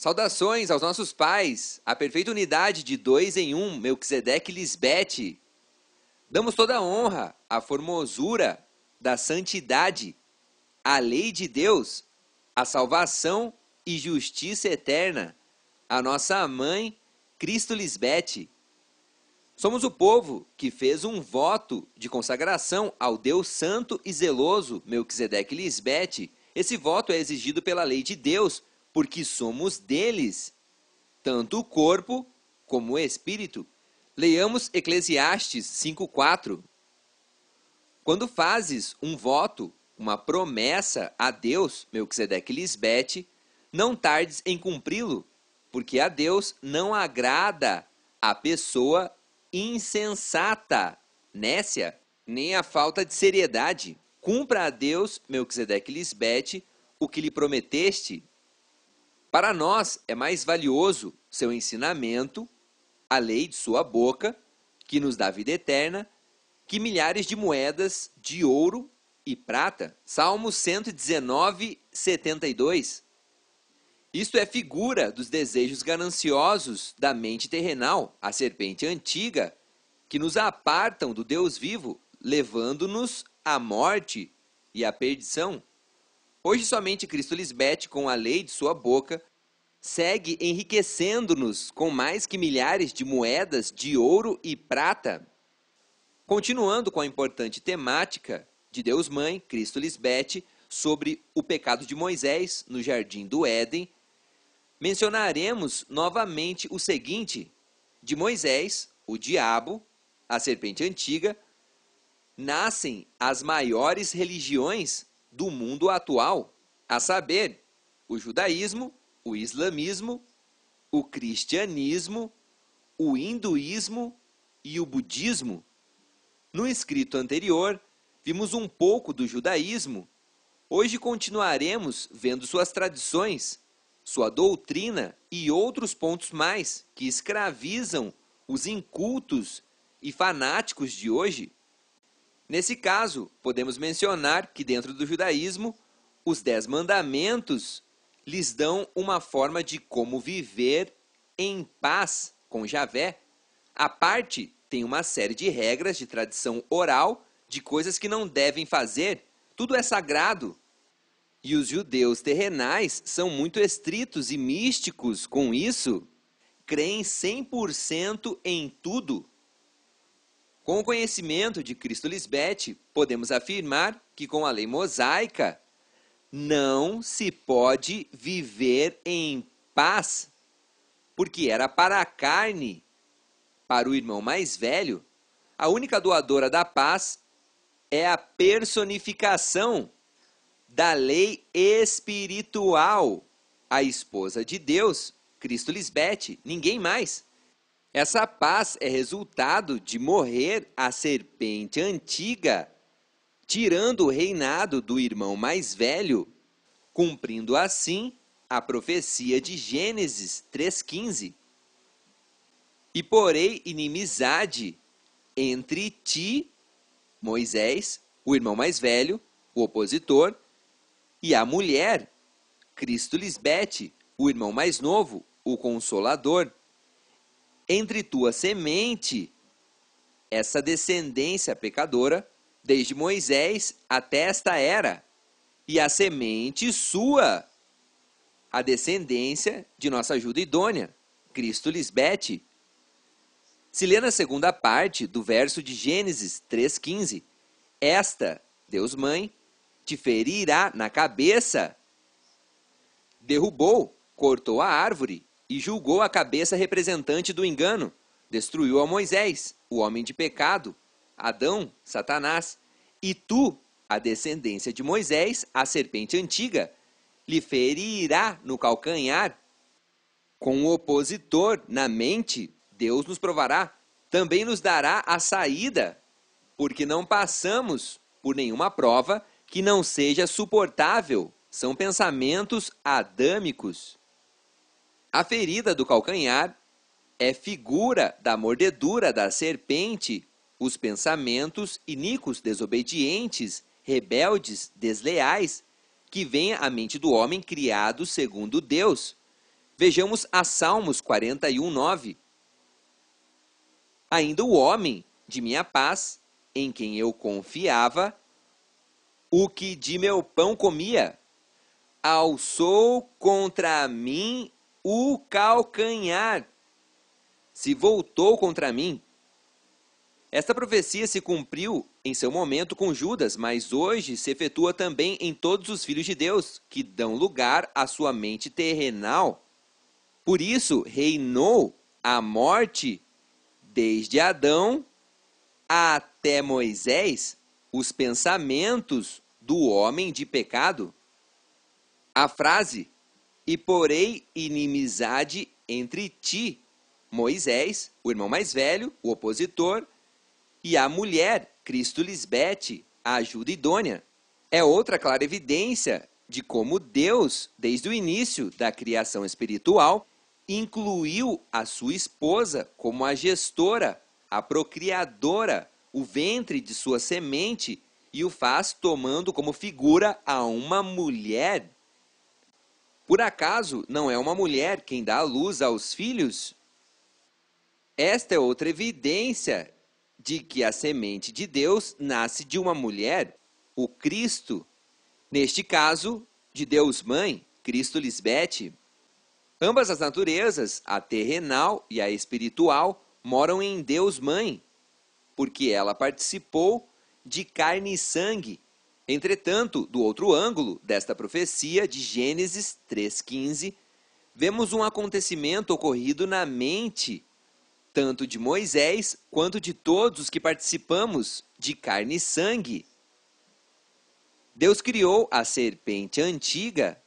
Saudações aos nossos pais, a perfeita unidade de dois em um, Melquisedeque e Lisbete. Damos toda a honra à formosura da santidade, à lei de Deus, à salvação e justiça eterna, à nossa mãe, Cristo Lisbete. Somos o povo que fez um voto de consagração ao Deus santo e zeloso, Melquisedeque e Lisbete. Esse voto é exigido pela lei de Deus, porque somos deles, tanto o corpo como o espírito. Leiamos Eclesiastes 5:4. Quando fazes um voto, uma promessa a Deus, Melquisedeque e Lisbete, não tardes em cumpri-lo, porque a Deus não agrada a pessoa insensata, nécia, nem a falta de seriedade. Cumpra a Deus, Melquisedeque e Lisbete, o que lhe prometeste. Para nós é mais valioso seu ensinamento, a lei de sua boca, que nos dá vida eterna, que milhares de moedas de ouro e prata. Salmo 119, 72. Isto é figura dos desejos gananciosos da mente terrenal, a serpente antiga, que nos apartam do Deus vivo, levando-nos à morte e à perdição. Hoje somente Cristo Lisbete, com a lei de sua boca, segue enriquecendo-nos com mais que milhares de moedas de ouro e prata. Continuando com a importante temática de Deus Mãe, Cristo Lisbete, sobre o pecado de Moisés no Jardim do Éden, mencionaremos novamente o seguinte: de Moisés, o diabo, a serpente antiga, nascem as maiores religiões do mundo atual, a saber, o judaísmo, o islamismo, o cristianismo, o hinduísmo e o budismo. No escrito anterior, vimos um pouco do judaísmo. Hoje continuaremos vendo suas tradições, sua doutrina e outros pontos mais que escravizam os incultos e fanáticos de hoje. Nesse caso, podemos mencionar que dentro do judaísmo, os 10 mandamentos lhes dão uma forma de como viver em paz com Javé. A parte tem uma série de regras de tradição oral, de coisas que não devem fazer. Tudo é sagrado. E os judeus terrenais são muito estritos e místicos com isso. Creem 100% em tudo. Com o conhecimento de Cristo Lisbete, podemos afirmar que com a lei mosaica não se pode viver em paz, porque era para a carne, para o irmão mais velho. A única doadora da paz é a personificação da lei espiritual, a esposa de Deus, Cristo Lisbete, ninguém mais. Essa paz é resultado de morrer a serpente antiga, tirando o reinado do irmão mais velho, cumprindo assim a profecia de Gênesis 3,15. E porei inimizade entre ti, Moisés, o irmão mais velho, o opositor, e a mulher, Cristo Lisbete, o irmão mais novo, o consolador. Entre tua semente, essa descendência pecadora, desde Moisés até esta era, e a semente sua, a descendência de nossa ajuda idônea, Cristo Lisbete. Se lê na segunda parte do verso de Gênesis 3,15, esta, Deus Mãe, te ferirá na cabeça. Derrubou, cortou a árvore e julgou a cabeça representante do engano. Destruiu a Moisés, o homem de pecado, Adão, Satanás. E tu, a descendência de Moisés, a serpente antiga, lhe ferirá no calcanhar. Com o opositor na mente, Deus nos provará. Também nos dará a saída, porque não passamos por nenhuma prova que não seja suportável. São pensamentos adâmicos. A ferida do calcanhar é figura da mordedura da serpente, os pensamentos iníquos, desobedientes, rebeldes, desleais, que vêm à mente do homem criado segundo Deus. Vejamos a Salmos 41:9. Ainda o homem de minha paz, em quem eu confiava, o que de meu pão comia, alçou contra mim o calcanhar, se voltou contra mim. Esta profecia se cumpriu em seu momento com Judas, mas hoje se efetua também em todos os filhos de Deus, que dão lugar à sua mente terrenal. Por isso, reinou a morte desde Adão até Moisés, os pensamentos do homem de pecado. A frase, e porei inimizade entre ti, Moisés, o irmão mais velho, o opositor, e a mulher, Cristo Lisbete, a ajuda idônea, é outra clara evidência de como Deus, desde o início da criação espiritual, incluiu a sua esposa como a gestora, a procriadora, o ventre de sua semente, e o faz tomando como figura a uma mulher. Por acaso não é uma mulher quem dá à luz aos filhos? Esta é outra evidência de que a semente de Deus nasce de uma mulher, o Cristo. Neste caso, de Deus Mãe, Cristo Lisbete. Ambas as naturezas, a terrenal e a espiritual, moram em Deus Mãe, porque ela participou de carne e sangue. Entretanto, do outro ângulo desta profecia de Gênesis 3,15, vemos um acontecimento ocorrido na mente, tanto de Moisés quanto de todos os que participamos de carne e sangue. Deus criou a serpente antiga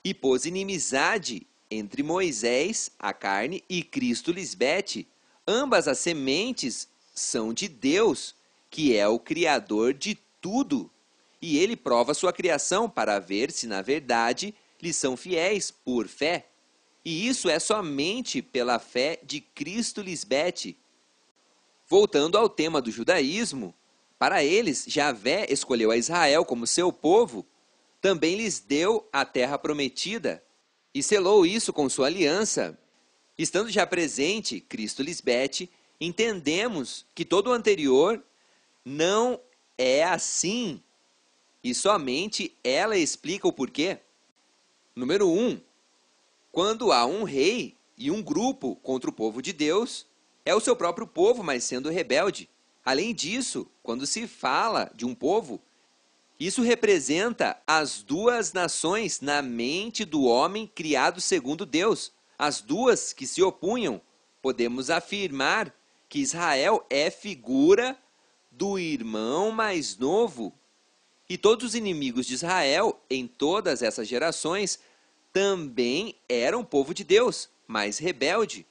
e pôs inimizade entre Moisés, a carne, e Cristo Lisbete. Ambas as sementes são de Deus, que é o Criador de tudo. E ele prova sua criação para ver se, na verdade, lhe são fiéis por fé. E isso é somente pela fé de Cristo Lisbete. Voltando ao tema do judaísmo, para eles, Javé escolheu a Israel como seu povo, também lhes deu a terra prometida e selou isso com sua aliança. Estando já presente Cristo Lisbete, entendemos que todo o anterior não é assim, e somente ela explica o porquê. Número 1. Quando há um rei e um grupo contra o povo de Deus, é o seu próprio povo, mas sendo rebelde. Além disso, quando se fala de um povo, isso representa as duas nações na mente do homem criado segundo Deus. As duas que se opunham. Podemos afirmar que Israel é figura do irmão mais novo. E todos os inimigos de Israel, em todas essas gerações, também eram povo de Deus, mas rebelde,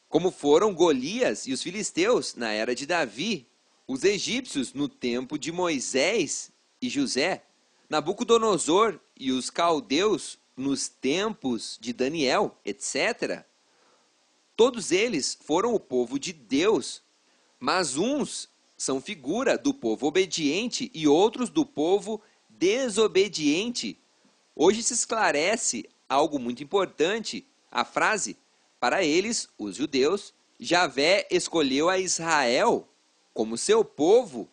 como foram Golias e os filisteus na era de Davi, os egípcios no tempo de Moisés e José, Nabucodonosor e os caldeus nos tempos de Daniel, etc. Todos eles foram o povo de Deus, mas uns são figura do povo obediente e outros do povo desobediente. Hoje se esclarece algo muito importante, a frase, para eles, os judeus, Javé escolheu a Israel como seu povo.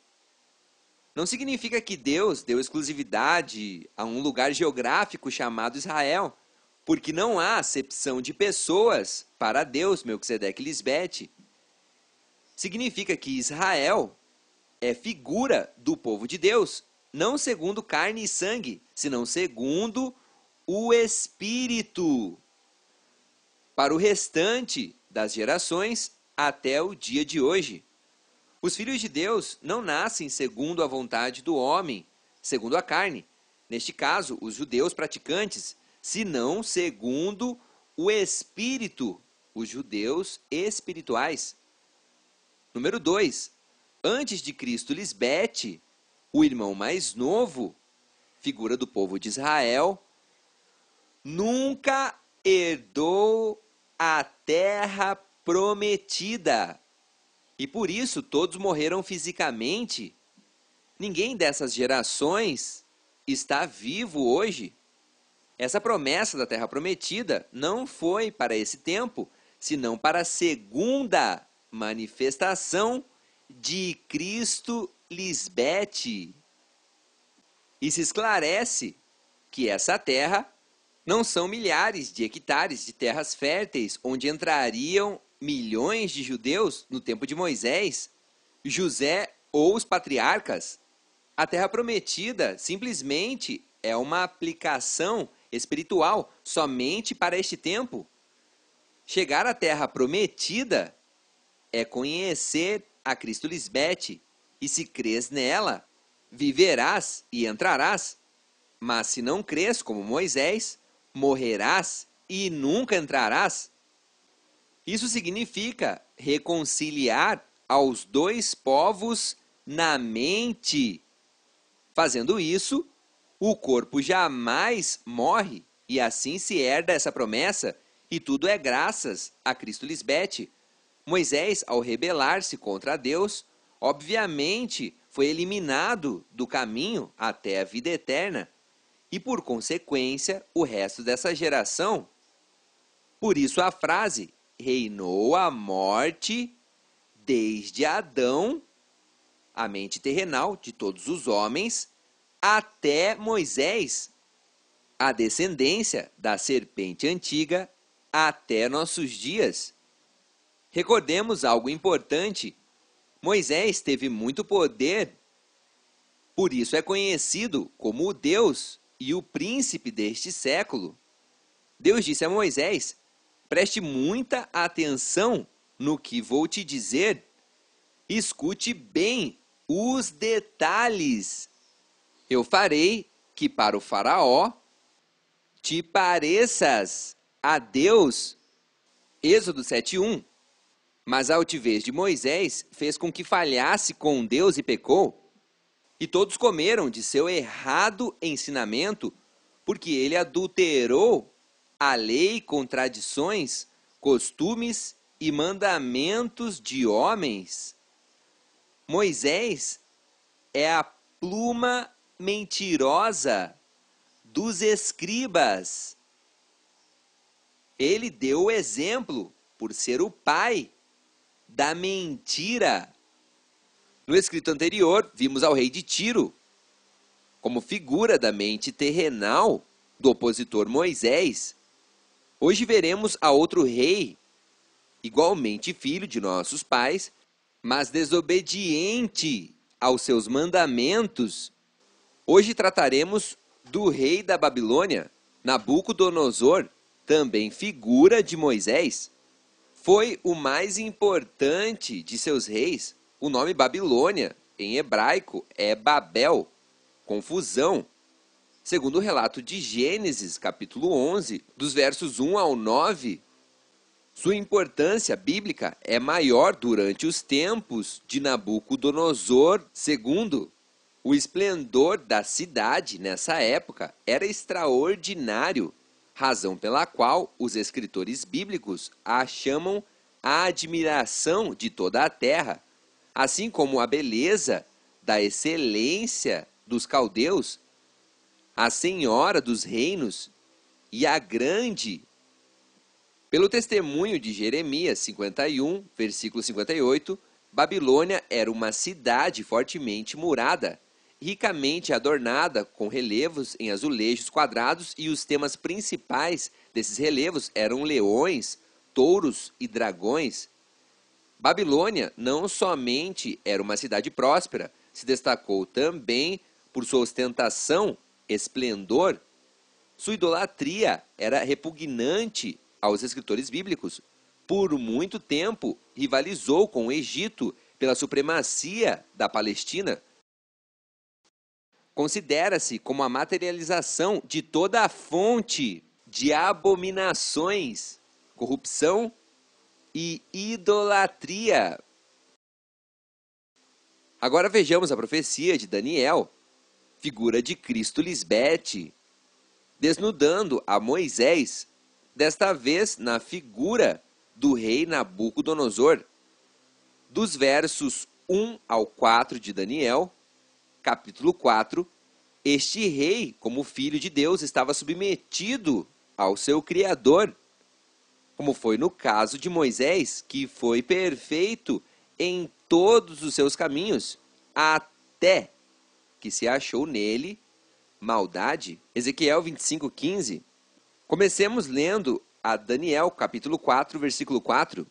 Não significa que Deus deu exclusividade a um lugar geográfico chamado Israel, porque não há acepção de pessoas para Deus, Melquisedeque Lisbete. Significa que Israel é figura do povo de Deus, não segundo carne e sangue, senão segundo o Espírito, para o restante das gerações até o dia de hoje. Os filhos de Deus não nascem segundo a vontade do homem, segundo a carne, neste caso, os judeus praticantes, senão segundo o Espírito, os judeus espirituais. Número 2. Antes de Cristo Lisbete, o irmão mais novo, figura do povo de Israel, nunca herdou a terra prometida. E por isso todos morreram fisicamente. Ninguém dessas gerações está vivo hoje. Essa promessa da terra prometida não foi para esse tempo, senão para a segunda manifestação de Cristo Lisbete. E se esclarece que essa terra não são milhares de hectares de terras férteis onde entrariam milhões de judeus no tempo de Moisés, José ou os patriarcas. A terra prometida simplesmente é uma aplicação espiritual somente para este tempo. Chegar à terra prometida é conhecer a Cristo Lisbete, e se crês nela, viverás e entrarás. Mas se não crês como Moisés, morrerás e nunca entrarás. Isso significa reconciliar aos dois povos na mente. Fazendo isso, o corpo jamais morre, e assim se herda essa promessa, e tudo é graças a Cristo Lisbete. Moisés, ao rebelar-se contra Deus, obviamente foi eliminado do caminho até a vida eterna, e por consequência, o resto dessa geração. Por isso a frase, reinou a morte desde Adão, a mente terrenal de todos os homens, até Moisés, a descendência da serpente antiga, até nossos dias. Recordemos algo importante: Moisés teve muito poder, por isso é conhecido como o Deus e o príncipe deste século. Deus disse a Moisés: preste muita atenção no que vou te dizer, escute bem os detalhes. Eu farei que para o faraó te pareças a Deus. Êxodo 7:1. Mas a altivez de Moisés fez com que falhasse com Deus e pecou. E todos comeram de seu errado ensinamento, porque ele adulterou a lei com tradições, costumes e mandamentos de homens. Moisés é a pluma mentirosa dos escribas. Ele deu o exemplo por ser o pai da mentira. No escrito anterior, vimos ao rei de Tiro como figura da mente terrenal do opositor Moisés. Hoje veremos a outro rei, igualmente filho de nossos pais, mas desobediente aos seus mandamentos. Hoje trataremos do rei da Babilônia, Nabucodonosor, também figura de Moisés. Foi o mais importante de seus reis. O nome Babilônia, em hebraico, é Babel, confusão. Segundo o relato de Gênesis, capítulo 11, dos versos 1 ao 9, sua importância bíblica é maior durante os tempos de Nabucodonosor II. O esplendor da cidade nessa época era extraordinário, razão pela qual os escritores bíblicos a chamam a admiração de toda a terra, assim como a beleza da excelência dos caldeus, a senhora dos reinos e a grande. Pelo testemunho de Jeremias 51, versículo 58, Babilônia era uma cidade fortemente murada, ricamente adornada com relevos em azulejos quadrados, e os temas principais desses relevos eram leões, touros e dragões. Babilônia não somente era uma cidade próspera, se destacou também por sua ostentação, esplendor. Sua idolatria era repugnante aos escritores bíblicos. Por muito tempo, rivalizou com o Egito pela supremacia da Palestina. Considera-se como a materialização de toda a fonte de abominações, corrupção e idolatria. Agora vejamos a profecia de Daniel, figura de Cristo Lisbete, desnudando a Moisés, desta vez na figura do rei Nabucodonosor. Dos versos 1 ao 4 de Daniel, capítulo 4, Este rei, como filho de Deus, estava submetido ao seu Criador, como foi no caso de Moisés, que foi perfeito em todos os seus caminhos, até que se achou nele maldade. Ezequiel 25:15. Comecemos lendo a Daniel, capítulo 4, versículo 4.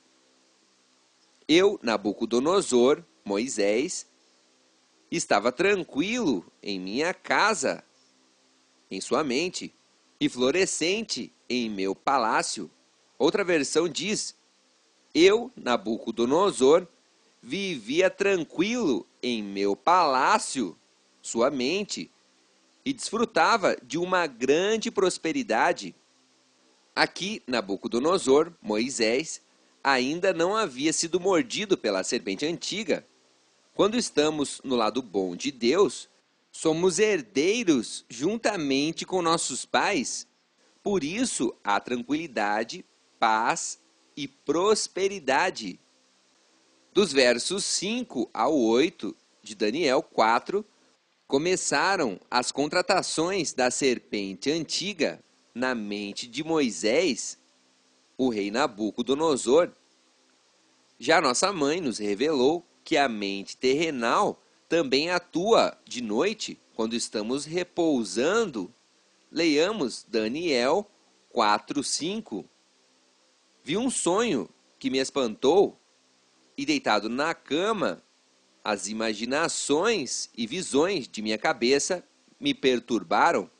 Eu, Nabucodonosor, Moisés, estava tranquilo em minha casa, em sua mente, e florescente em meu palácio. Outra versão diz: eu, Nabucodonosor, vivia tranquilo em meu palácio, sua mente, e desfrutava de uma grande prosperidade. Aqui, Nabucodonosor, Moisés, ainda não havia sido mordido pela serpente antiga. Quando estamos no lado bom de Deus, somos herdeiros juntamente com nossos pais. Por isso, há tranquilidade, paz e prosperidade. Dos versos 5 ao 8 de Daniel 4, começaram as contratações da serpente antiga na mente de Moisés, o rei Nabucodonosor. Já nossa mãe nos revelou que a mente terrenal também atua de noite quando estamos repousando. Leiamos Daniel 4:5. Vi um sonho que me espantou e, deitado na cama, as imaginações e visões de minha cabeça me perturbaram.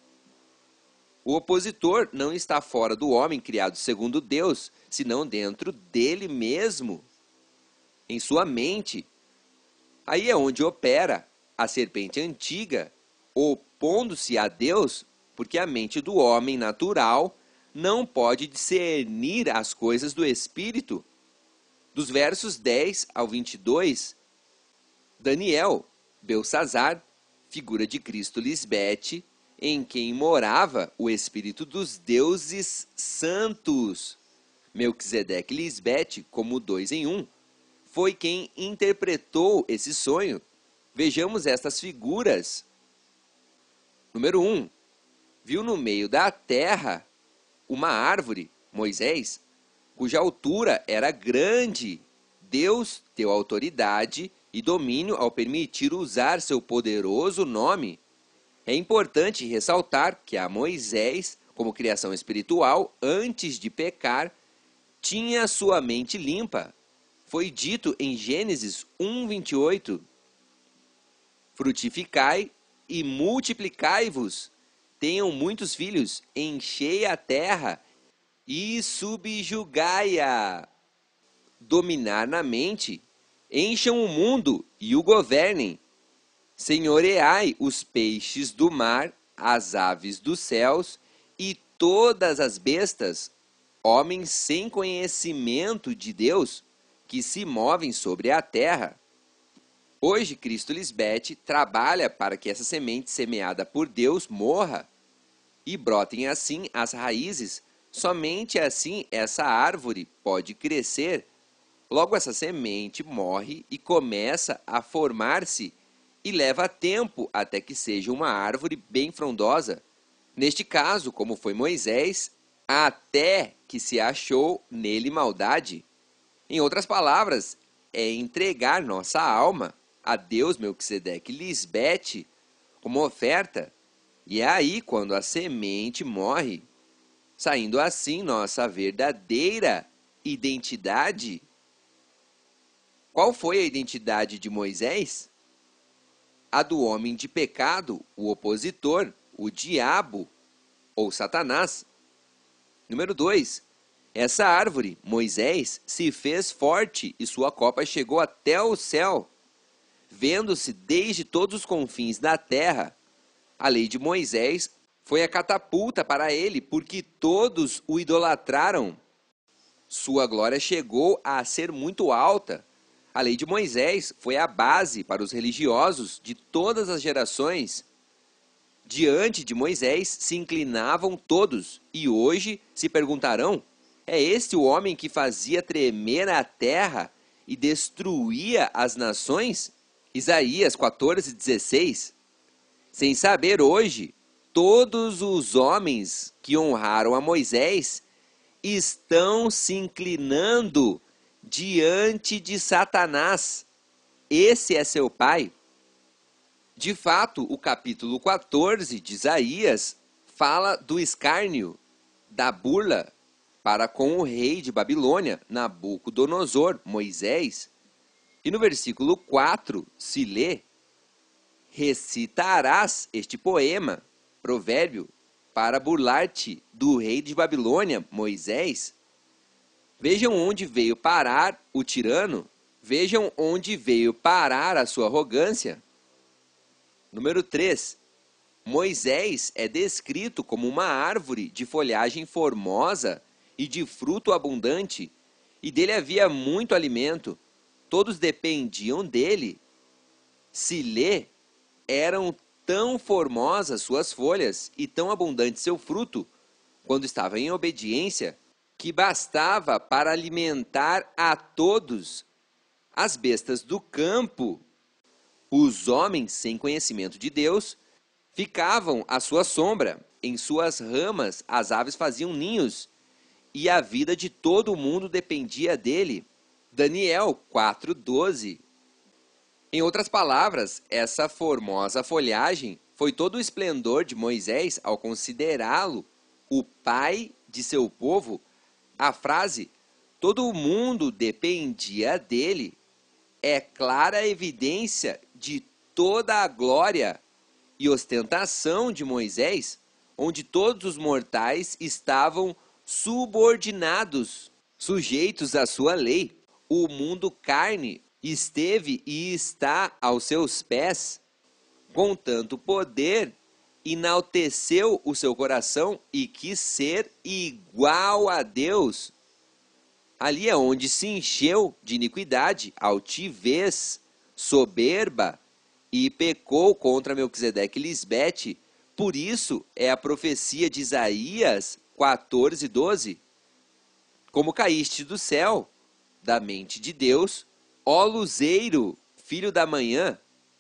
O opositor não está fora do homem criado segundo Deus, senão dentro dele mesmo, em sua mente. Aí é onde opera a serpente antiga, opondo-se a Deus, porque a mente do homem natural não pode discernir as coisas do Espírito. Dos versos 10 ao 22, Daniel, Beltsazar, figura de Cristo Lisbete, em quem morava o Espírito dos deuses santos. Melquisedeque Lisbete, como 2 em 1, foi quem interpretou esse sonho. Vejamos estas figuras. Número 1. Viu no meio da terra uma árvore, Moisés, cuja altura era grande. Deus deu autoridade e domínio ao permitir usar seu poderoso nome. É importante ressaltar que a Moisés, como criação espiritual, antes de pecar, tinha sua mente limpa. Foi dito em Gênesis 1:28, frutificai e multiplicai-vos, tenham muitos filhos, enchei a terra e subjugai-a. Dominar na mente, encham o mundo e o governem. Senhoreai os peixes do mar, as aves dos céus e todas as bestas, homens sem conhecimento de Deus, que se movem sobre a terra. Hoje, Cristo Lisbete trabalha para que essa semente semeada por Deus morra e brotem assim as raízes. Somente assim essa árvore pode crescer. Logo, essa semente morre e começa a formar-se e leva tempo até que seja uma árvore bem frondosa. Neste caso, como foi Moisés, até que se achou nele maldade. Em outras palavras, é entregar nossa alma a Deus Melquisedeque Lisbete como oferta. E é aí quando a semente morre, saindo assim nossa verdadeira identidade. Qual foi a identidade de Moisés? A do homem de pecado, o opositor, o diabo ou Satanás. Número 2. Essa árvore, Moisés, se fez forte e sua copa chegou até o céu, vendo-se desde todos os confins da terra. A lei de Moisés foi a catapulta para ele, porque todos o idolatraram. Sua glória chegou a ser muito alta. A lei de Moisés foi a base para os religiosos de todas as gerações. Diante de Moisés se inclinavam todos, e hoje se perguntarão: é este o homem que fazia tremer a terra e destruía as nações? Isaías 14:16. Sem saber hoje, todos os homens que honraram a Moisés estão se inclinando diante de Satanás. Esse é seu pai. De fato, o capítulo 14 de Isaías fala do escárnio, da burla para com o rei de Babilônia, Nabucodonosor, Moisés. E no versículo 4 se lê: recitarás este poema, provérbio, para burlar-te do rei de Babilônia, Moisés. Vejam onde veio parar o tirano, vejam onde veio parar a sua arrogância. Número 3. Moisés é descrito como uma árvore de folhagem formosa e de fruto abundante, e dele havia muito alimento. Todos dependiam dele. Se lê, eram tão formosas suas folhas e tão abundante seu fruto, quando estava em obediência, que bastava para alimentar a todos. As bestas do campo, os homens sem conhecimento de Deus, ficavam à sua sombra. Em suas ramas as aves faziam ninhos, e a vida de todo o mundo dependia dele. Daniel 4:12. Em outras palavras, essa formosa folhagem foi todo o esplendor de Moisés ao considerá-lo o pai de seu povo. A frase "todo o mundo dependia dele" é clara evidência de toda a glória e ostentação de Moisés, onde todos os mortais estavam subordinados, sujeitos à sua lei. O mundo carne esteve e está aos seus pés. Com tanto poder, enalteceu o seu coração e quis ser igual a Deus. Ali é onde se encheu de iniquidade, altivez, soberba, e pecou contra Melquisedeque e Lisbete. Por isso é a profecia de Isaías 14:12. Como caíste do céu, da mente de Deus, ó luzeiro, filho da manhã,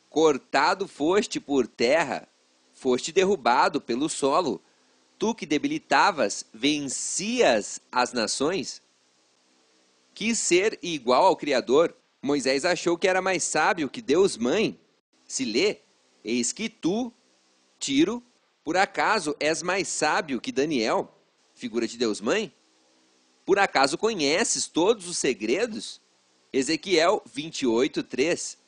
cortado foste por terra, foste derrubado pelo solo, tu que debilitavas, vencias as nações. Quis ser igual ao Criador. Moisés achou que era mais sábio que Deus Mãe. Se lê, eis que tu, Tiro, por acaso és mais sábio que Daniel, figura de Deus Mãe? Por acaso conheces todos os segredos? Ezequiel 28:3.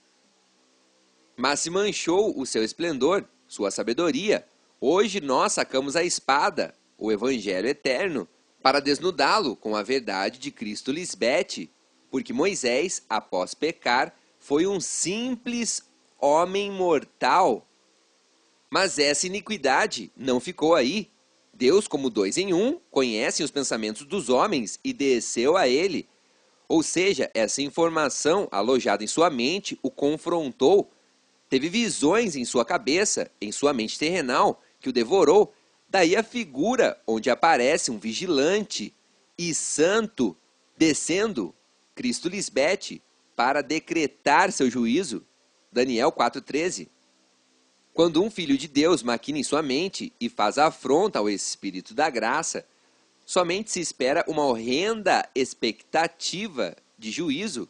Mas se manchou o seu esplendor, sua sabedoria. Hoje nós sacamos a espada, o evangelho eterno, para desnudá-lo com a verdade de Cristo Lisbete, porque Moisés, após pecar, foi um simples homem mortal. Mas essa iniquidade não ficou aí. Deus, como 2 em 1, conhece os pensamentos dos homens e desceu a ele. Ou seja, essa informação alojada em sua mente o confrontou. Teve visões em sua cabeça, em sua mente terrenal, que o devorou. Daí a figura onde aparece um vigilante e santo descendo, Cristo Lisbete, para decretar seu juízo. Daniel 4:13. Quando um filho de Deus maquina em sua mente e faz afronta ao Espírito da graça, somente se espera uma horrenda expectativa de juízo.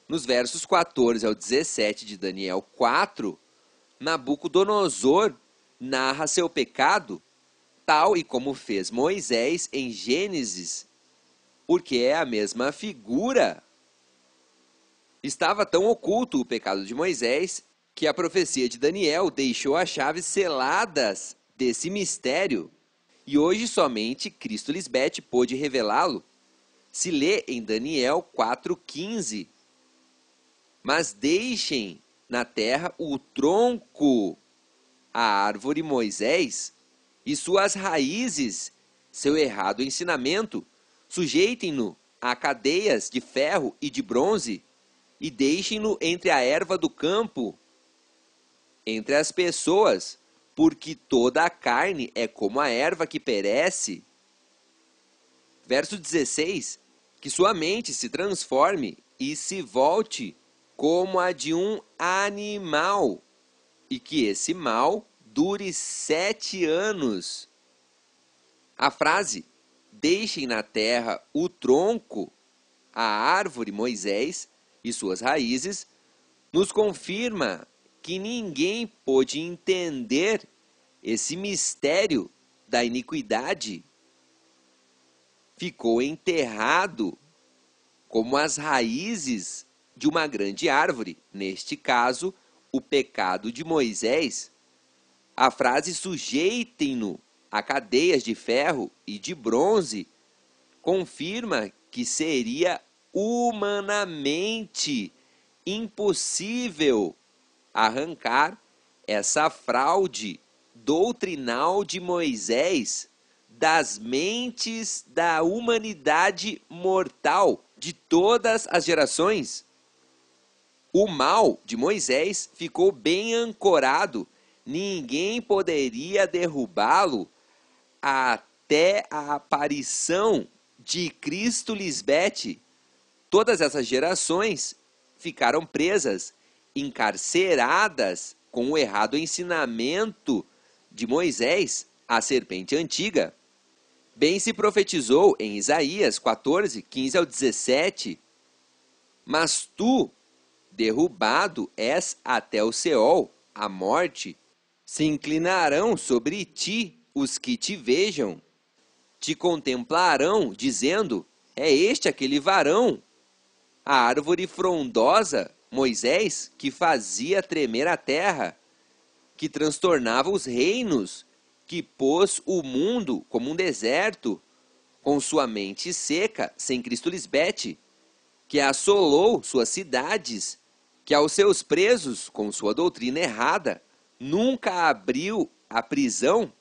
Nos versos 14 ao 17 de Daniel 4, Nabucodonosor narra seu pecado, tal e como fez Moisés em Gênesis, porque é a mesma figura. Estava tão oculto o pecado de Moisés que a profecia de Daniel deixou as chaves seladas desse mistério, e hoje somente Cristo Lisbete pôde revelá-lo. Se lê em Daniel 4:15. Mas deixem na terra o tronco, a árvore Moisés, e suas raízes, seu errado ensinamento, sujeitem-no a cadeias de ferro e de bronze, e deixem-no entre a erva do campo, entre as pessoas, porque toda a carne é como a erva que perece. Verso 16, que sua mente se transforme e se volte como a de um animal, e que esse mal dure 7 anos. A frase, deixem na terra o tronco, a árvore Moisés e suas raízes, nos confirma que ninguém pôde entender esse mistério da iniquidade. Ficou enterrado como as raízes de uma grande árvore, neste caso, o pecado de Moisés. A frase sujeitem-no a cadeias de ferro e de bronze confirma que seria humanamente impossível arrancar essa fraude doutrinal de Moisés das mentes da humanidade mortal de todas as gerações. O mal de Moisés ficou bem ancorado, ninguém poderia derrubá-lo até a aparição de Cristo Lisbete. Todas essas gerações ficaram presas, encarceradas com o errado ensinamento de Moisés, a serpente antiga. Bem se profetizou em Isaías 14, 15 ao 17, mas tu, derrubado és até o Seol, a morte, se inclinarão sobre ti os que te vejam, te contemplarão, dizendo, é este aquele varão, a árvore frondosa, Moisés, que fazia tremer a terra, que transtornava os reinos, que pôs o mundo como um deserto, com sua mente seca, sem Cristo Lisbete, que assolou suas cidades, que aos seus presos, com sua doutrina errada, nunca abriu a prisão.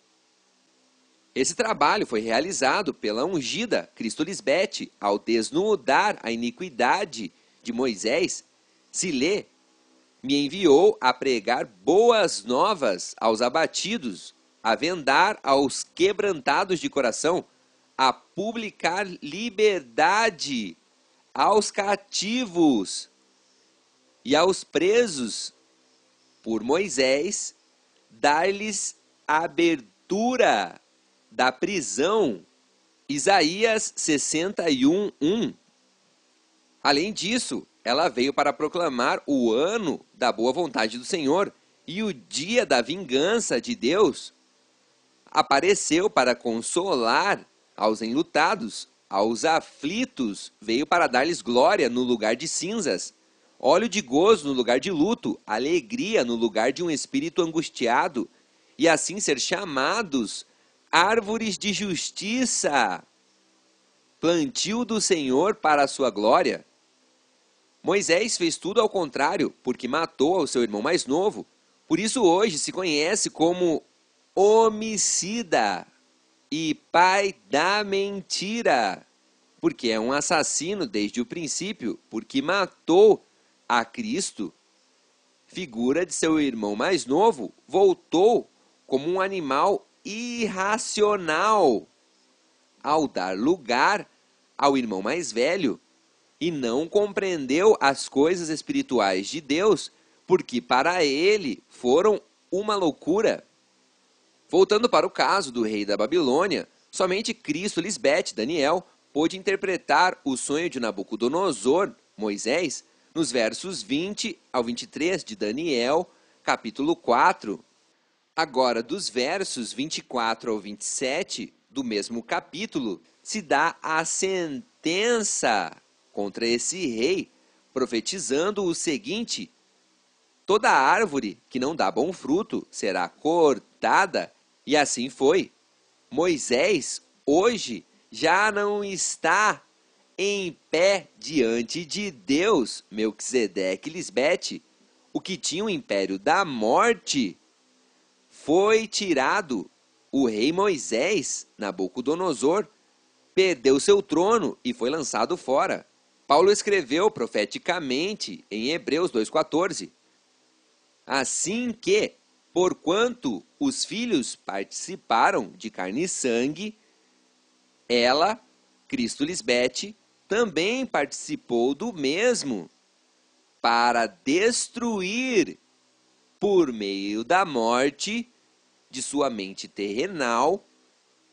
Esse trabalho foi realizado pela ungida Cristo Lisbete ao desnudar a iniquidade de Moisés. Se lê, me enviou a pregar boas novas aos abatidos, a vendar aos quebrantados de coração, a publicar liberdade aos cativos e aos presos por Moisés, dar-lhes abertura da prisão. Isaías 61:1. Além disso, ela veio para proclamar o ano da boa vontade do Senhor e o dia da vingança de Deus. Apareceu para consolar aos enlutados, aos aflitos, veio para dar-lhes glória no lugar de cinzas, óleo de gozo no lugar de luto, alegria no lugar de um espírito angustiado, e assim ser chamados árvores de justiça, plantio do Senhor para a sua glória. Moisés fez tudo ao contrário, porque matou ao seu irmão mais novo. Por isso hoje se conhece como homicida e pai da mentira, porque é um assassino desde o princípio, porque matou a Cristo. Figura de seu irmão mais novo, voltou como um animal irracional ao dar lugar ao irmão mais velho e não compreendeu as coisas espirituais de Deus, porque para ele foram uma loucura. Voltando para o caso do rei da Babilônia, somente Cristo Lisbete, Daniel, pôde interpretar o sonho de Nabucodonosor, Moisés, nos versos 20 ao 23 de Daniel, capítulo 4. Agora, dos versos 24 ao 27 do mesmo capítulo, se dá a sentença contra esse rei, profetizando o seguinte: toda árvore que não dá bom fruto será cortada, e assim foi. Moisés, hoje, já não está em pé diante de Deus, Melquisedeque Lisbete, o que tinha o império da morte, foi tirado. O rei Moisés, Nabucodonosor, perdeu seu trono e foi lançado fora. Paulo escreveu profeticamente em Hebreus 2,14. Assim que, porquanto os filhos participaram de carne e sangue, ela, Cristo Lisbete, também participou do mesmo, para destruir, por meio da morte, de sua mente terrenal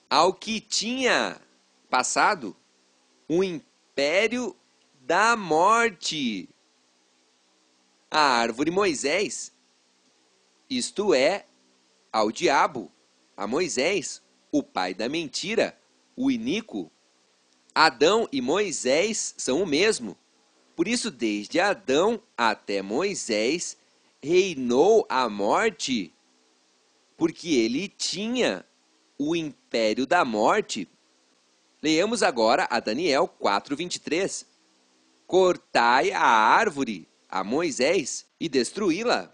ao que tinha passado o império da morte. A árvore Moisés, isto é, ao diabo, a Moisés, o pai da mentira, o iníquo. Adão e Moisés são o mesmo. Por isso, desde Adão até Moisés, reinou a morte, porque ele tinha o império da morte. Leiamos agora a Daniel 4:23. Cortai a árvore, a Moisés, e destruí-la.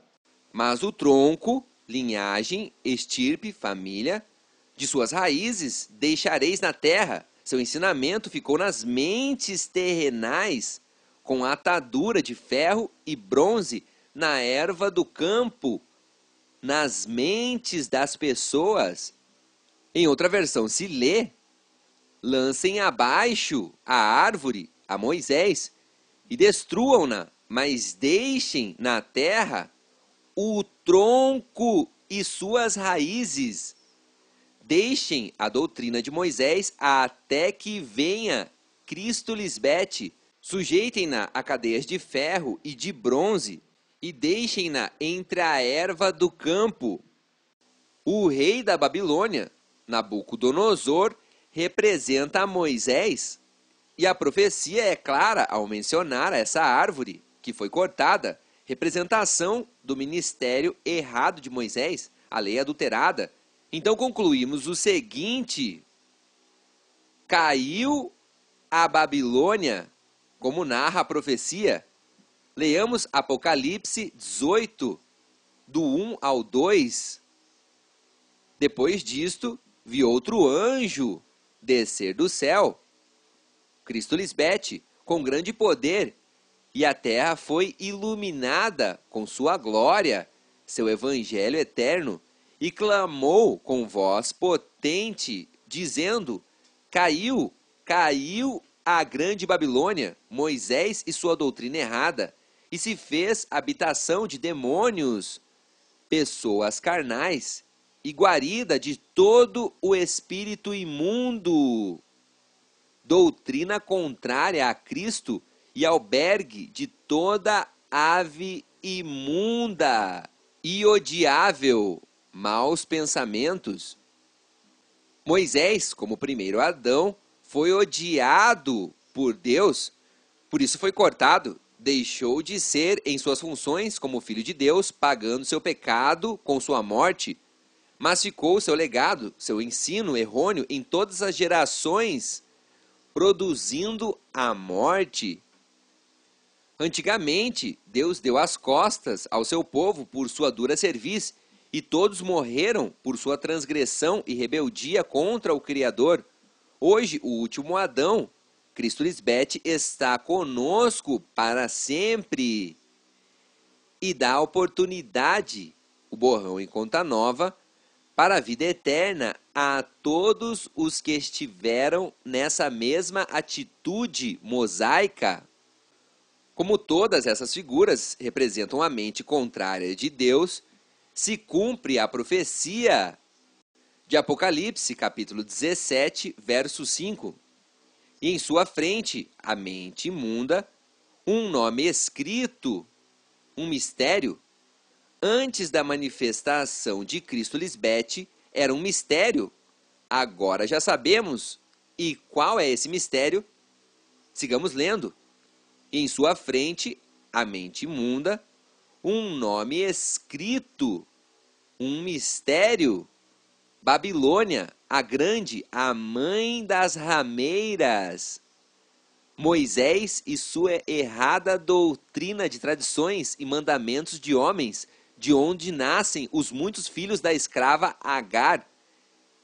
Mas o tronco, linhagem, estirpe, família, de suas raízes deixareis na terra. Seu ensinamento ficou nas mentes terrenais, com atadura de ferro e bronze na erva do campo, nas mentes das pessoas. Em outra versão se lê: lancem abaixo a árvore, a Moisés, e destruam-na, mas deixem na terra o tronco e suas raízes. Deixem a doutrina de Moisés até que venha Cristo Lisbete. Sujeitem-na a cadeias de ferro e de bronze e deixem-na entre a erva do campo. O rei da Babilônia, Nabucodonosor, representa a Moisés, e a profecia é clara ao mencionar essa árvore que foi cortada, representação do ministério errado de Moisés, a lei adulterada. Então concluímos o seguinte: caiu a Babilônia, como narra a profecia. Leamos Apocalipse 18, do 1 ao 2. Depois disto, vi outro anjo descer do céu, Cristo Lisbete, com grande poder, e a terra foi iluminada com sua glória, seu evangelho eterno, e clamou com voz potente, dizendo: caiu, caiu a grande Babilônia, Moisés e sua doutrina errada, e se fez habitação de demônios, pessoas carnais, e guarida de todo o espírito imundo, doutrina contrária a Cristo e albergue de toda ave imunda e odiável, maus pensamentos. Moisés, como primeiro Adão, foi odiado por Deus, por isso foi cortado. Deixou de ser em suas funções como filho de Deus, pagando seu pecado com sua morte, mas ficou seu legado, seu ensino errôneo em todas as gerações, produzindo a morte. Antigamente, Deus deu as costas ao seu povo por sua dura cerviz, e todos morreram por sua transgressão e rebeldia contra o Criador. Hoje, o último Adão, Cristo Lisbete, está conosco para sempre e dá oportunidade, o borrão em conta nova, para a vida eterna a todos os que estiveram nessa mesma atitude mosaica. Como todas essas figuras representam a mente contrária de Deus, se cumpre a profecia de Apocalipse, capítulo 17, verso 5. E em sua frente, a mente imunda, um nome escrito, um mistério. Antes da manifestação de Cristo Lisbete, era um mistério. Agora já sabemos. E qual é esse mistério? Sigamos lendo. Em sua frente, a mente imunda, um nome escrito, um mistério. Babilônia, a grande, a mãe das rameiras. Moisés e sua errada doutrina de tradições e mandamentos de homens, de onde nascem os muitos filhos da escrava Agar.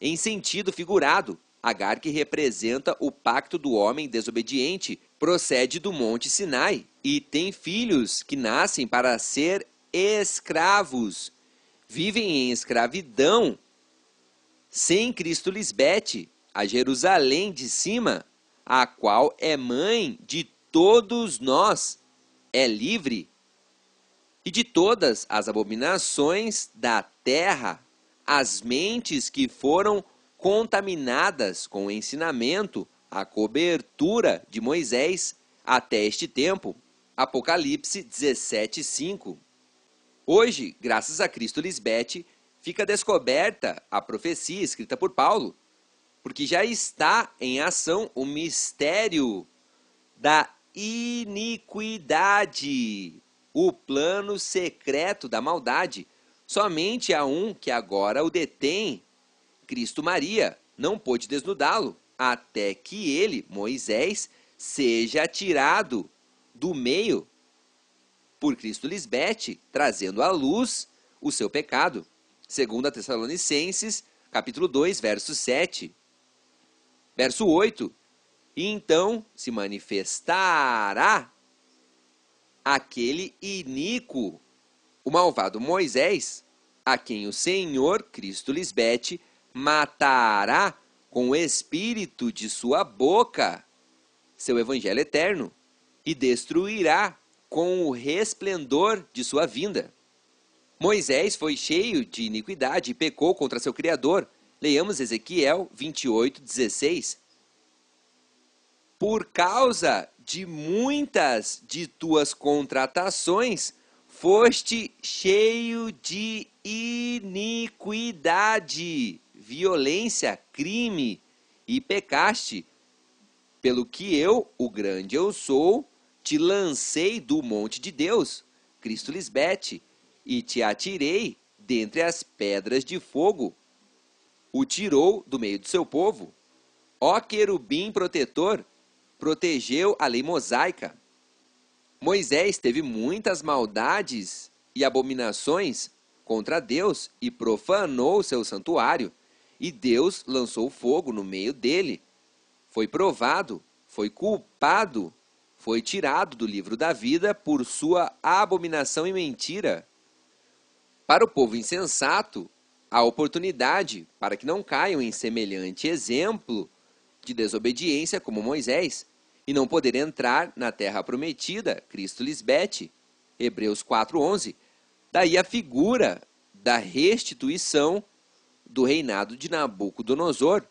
Em sentido figurado, Agar, que representa o pacto do homem desobediente, procede do Monte Sinai e tem filhos que nascem para ser escravos. Vivem em escravidão. Sem Cristo Lisbete, a Jerusalém de cima, a qual é mãe de todos nós, é livre. E de todas as abominações da terra, as mentes que foram contaminadas com o ensinamento, a cobertura de Moisés até este tempo. Apocalipse 17:5. Hoje, graças a Cristo Lisbete, fica descoberta a profecia escrita por Paulo, porque já está em ação o mistério da iniquidade, o plano secreto da maldade. Somente há um que agora o detém. Cristo Maria não pôde desnudá-lo, até que ele, Moisés, seja tirado do meio por Cristo Lisbete, trazendo à luz o seu pecado. 2 Tessalonicenses, capítulo 2, verso 7. Verso 8. E então se manifestará aquele iníquo, o malvado Moisés, a quem o Senhor, Cristo Lisbete, matará com o espírito de sua boca, seu evangelho eterno, e destruirá com o resplendor de sua vinda. Moisés foi cheio de iniquidade e pecou contra seu Criador. Leiamos Ezequiel 28:16. Por causa de muitas de tuas contratações, foste cheio de iniquidade, violência, crime, e pecaste, pelo que eu, o grande eu sou, te lancei do monte de Deus, Cristo Lisbete, e te atirei dentre as pedras de fogo. O tirou do meio do seu povo. Ó querubim protetor, protegeu a lei mosaica. Moisés teve muitas maldades e abominações contra Deus e profanou seu santuário, e Deus lançou fogo no meio dele. Foi provado, foi culpado, foi tirado do livro da vida por sua abominação e mentira. Para o povo insensato, há oportunidade para que não caiam em semelhante exemplo de desobediência como Moisés, e não poder entrar na terra prometida, Cristo Lisbete, Hebreus 4:11. Daí a figura da restituição do reinado de Nabucodonosor,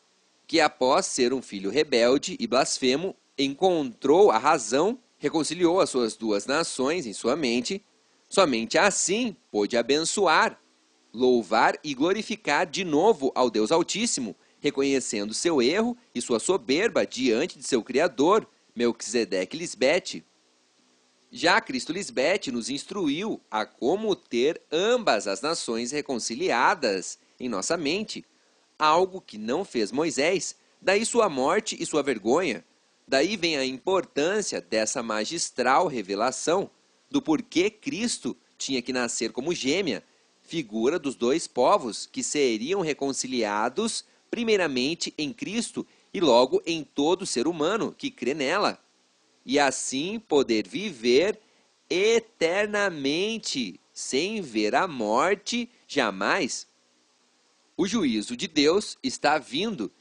que após ser um filho rebelde e blasfemo, encontrou a razão, reconciliou as suas duas nações em sua mente, somente assim pôde abençoar, louvar e glorificar de novo ao Deus Altíssimo, reconhecendo seu erro e sua soberba diante de seu Criador, Melquisedeque Lisbete. Já Cristo Lisbete nos instruiu a como ter ambas as nações reconciliadas em nossa mente, algo que não fez Moisés, daí sua morte e sua vergonha. Daí vem a importância dessa magistral revelação do porquê Cristo tinha que nascer como gêmea, figura dos dois povos que seriam reconciliados primeiramente em Cristo e logo em todo ser humano que crê nela, e assim poder viver eternamente, sem ver a morte jamais. O juízo de Deus está vindo,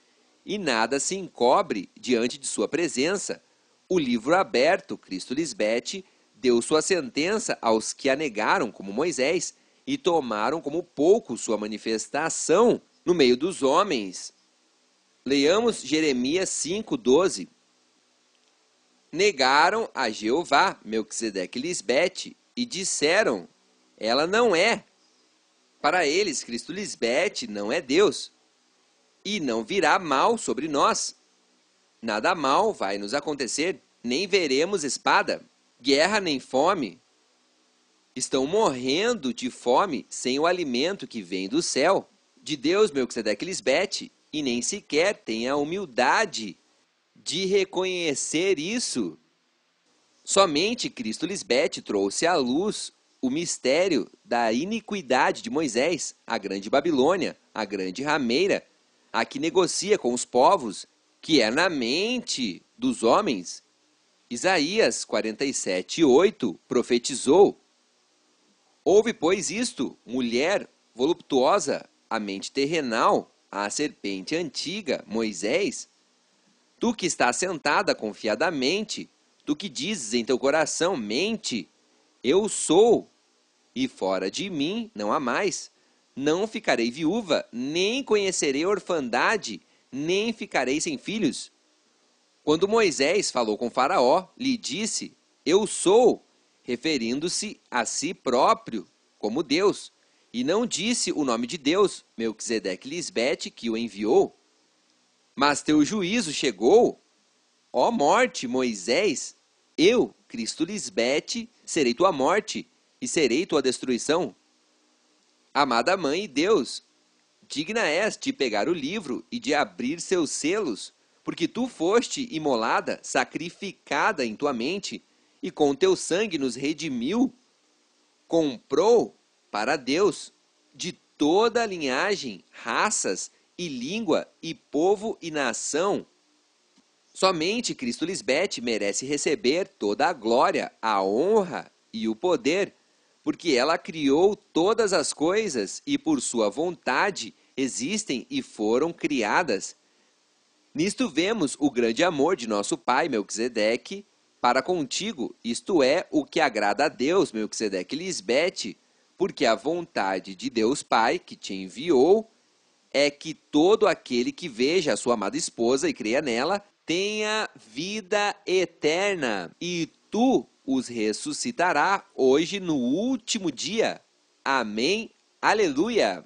e nada se encobre diante de sua presença. O livro aberto, Cristo Lisbete, deu sua sentença aos que a negaram, como Moisés, e tomaram como pouco sua manifestação no meio dos homens. Leiamos Jeremias 5:12. Negaram a Jeová, Melquisedeque Lisbete, e disseram, ela não é. Para eles, Cristo Lisbete não é Deus, e não virá mal sobre nós. Nada mal vai nos acontecer, nem veremos espada, guerra nem fome. Estão morrendo de fome sem o alimento que vem do céu, de Deus, Melquisedeque Lisbete, e nem sequer tem a humildade de reconhecer isso. Somente Cristo Lisbete trouxe à luz o mistério da iniquidade de Moisés, a grande Babilônia, a grande rameira, a que negocia com os povos, que é na mente dos homens. Isaías 47:8 profetizou: ouve, pois, isto, mulher voluptuosa, a mente terrenal, a serpente antiga, Moisés, tu que estás sentada confiadamente, tu que dizes em teu coração, mente, eu sou, e fora de mim não há mais. não ficarei viúva, nem conhecerei orfandade, nem ficarei sem filhos. Quando Moisés falou com Faraó, lhe disse, eu sou, referindo-se a si próprio como Deus, e não disse o nome de Deus, Melquisedeque Lisbete, que o enviou. Mas teu juízo chegou, ó morte, Moisés, eu, Cristo Lisbete, serei tua morte e serei tua destruição. Amada Mãe e Deus, digna és de pegar o livro e de abrir seus selos, porque tu foste imolada, sacrificada em tua mente, e com teu sangue nos redimiu, comprou para Deus de toda a linhagem, raças e língua e povo e nação. Somente Cristo Lisbete merece receber toda a glória, a honra e o poder, porque ela criou todas as coisas e por sua vontade existem e foram criadas. Nisto vemos o grande amor de nosso pai Melquisedeque para contigo, isto é, o que agrada a Deus, Melquisedeque Lisbete, porque a vontade de Deus Pai, que te enviou, é que todo aquele que veja a sua amada esposa e creia nela, tenha vida eterna, e tu os ressuscitará hoje no último dia. Amém. Aleluia.